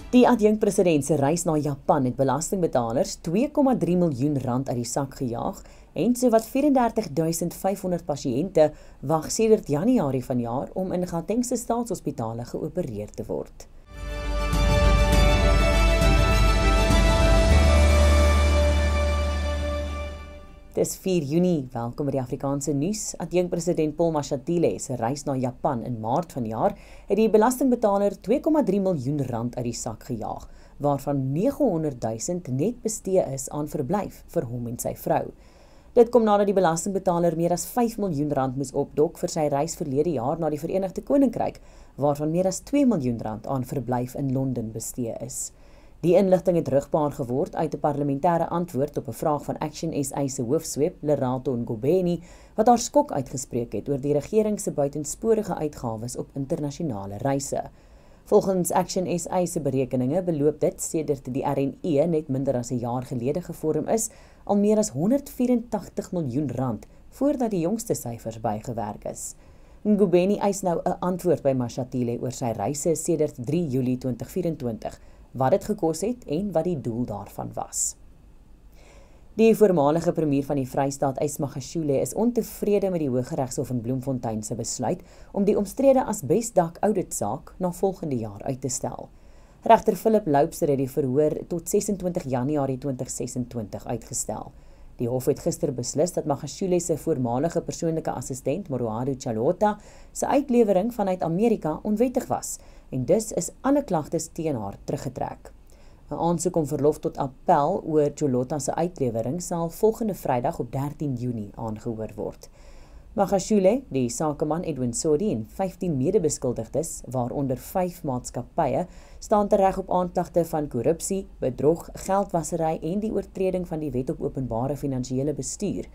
Die adjunkpresident se reis na Japan het belastingbetalers R2,3 miljoen uit die sak gejaag en sowat 34.500 pasiënte wag sedert Januarie vanjaar om in Gautengse staatshospitale geopereer te word. Dis 4 Junie, welkom by die Afrikaanse nuus. Adjunkpresident Paul Mashatile se reis na Japan in Maart vanjaar het die belastingbetaler R2,3 miljoen uit die sak gejaag, waarvan 900.000 net bestee is aan verblyf vir hom en sy vrou. Dit kom nadat die belastingbetaler meer as R5 miljoen moes opdok vir sy reis verlede jaar na die Verenigde Koninkryk, waarvan meer as R2 miljoen aan verblyf in Londen bestee is. Die inligting het rugbaar geword uit 'n parlementêre antwoord op 'n vraag van Action SA se hoofsweep, Lerato Ngobeni, wat haar skok uitgespreek het oor die regering se buitensporige uitgawes op internasionale reise. Volgens Action SA se berekeninge beloop dit, sedert die RNE net minder as 'n jaar gelede gevorm is, al meer as R184 miljoen voordat die jongste syfers bygewerk is. Ngobeni eis nou 'n antwoord by Mashatile oor sy reise sedert 3 Julie 2024. Wat dit gekos het en wat die doel daarvan was. Die voormalige premier van die Vrystaat, Ys Magashule, is ontevrede met die Hooggeregshof in Bloemfontein se besluit om die omstrede asbesdak auditsaak na volgende jaar uit te stel. Regter Philip Loubser het die verhoor tot 26 Januarie 2026 uitgestel. Die hof het gister beslis dat Magashule se voormalige persoonlike assistent, Morohadu Chalota, se uitlewering vanuit Amerika onwettig was, en dus is alle klagtes teen haar teruggetrek. 'n Aansoek om verlof tot appel oor Chalota se uitlewering sal volgende Vrydag op 13 Junie aangehoor word. Magashule, die sakeman Edwin Sodi en 15 medebeskuldigdes, waaronder 5 maatskappye, staan tereg op aanklagte van korrupsie, bedrog, geldwasery en die oortreding van die Wet op Openbare Finansiële Bestuur.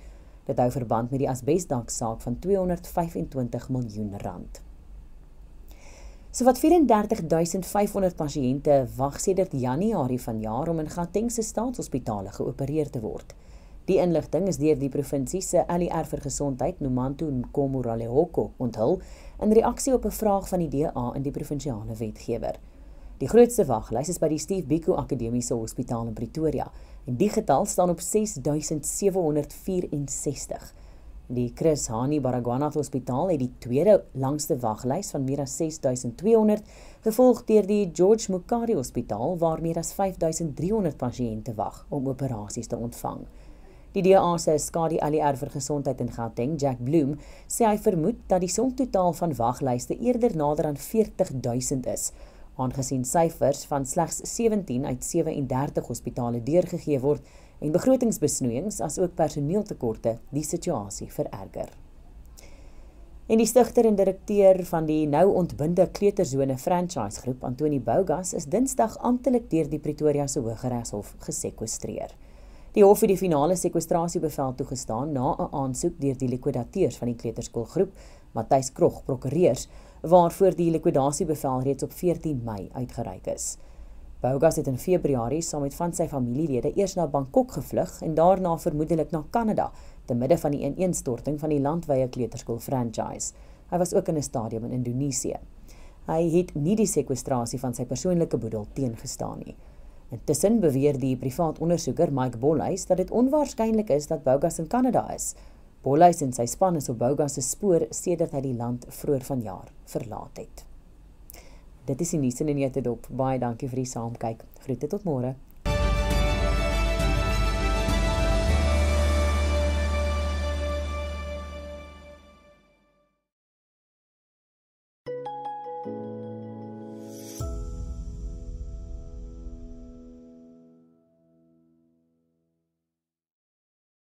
Dit hou verband met die asbesdaksaak van R225 miljoen. Sowat 34.500 pasiënte wag sedert Januarie vanjaar om in Gautengse staatshospitale geopereer te word. Die inligting is deur die provinsie se LER vir gesondheid, Nomanto Nkomoralehoko, onthul in reaksie op 'n vraag van die DA in die provinsiale wetgewer. Die grootste waglys is by die Steve Biko Akademiese Hospitaal in Pretoria en die getal staan op 6.764. Die Chris Hani Baragwanath Hospitaal het die tweede langste waglys van meer as 6.200, gevolg deur die George Mukari Hospitaal waar meer as 5.300 pasiënte wag om operasies te ontvang. Die DA se skadu LER vir gesondheid in Gauteng, Jack Bloom, sê hy vermoed dat die somtotaal van waglyste eerder nader aan 40.000 is, aangesien syfers van slegs 17 uit 37 hospitale deurgegee word en begrotingsbesnoeiings as ook personeeltekorte die situasie vererger. En die stigter en direkteur van die nou ontbinde kleuterzone franchise groep, Antoni Bougas, is Dinsdag amptelik deur die Pretoria se Hooggeregshof gesekwestreer. Die hof het die finale sekwestrasiebevel toegestaan na 'n aansoek deur die likwidateurs van die kleuterskoolgroep, Matthys Krog, prokureurs, waarvoor die likwidasiebevel reeds op 14 Mei uitgereik is. Bougas het in Februarie saam met van sy familielede eers na Bangkok gevlug en daarna vermoedelik na Kanada, te midde van die ineenstorting van die landwye kleuterskool franchise. Hy was ook in 'n stadium in Indonesië. Hy het nie die sekwestrasie van sy persoonlike boedel teengestaan nie. Intussen beweer die privaat ondersoeker Mike Bolhuis dat dit onwaarskynlik is dat Bougas in Kanada is. Bolhuis en sy span is op Bougas se spoor sedert hy die land vroeër vanjaar verlaat het. Dit is die nuus in 'n neutedop. Baie dankie vir die saamkyk. Groete tot môre.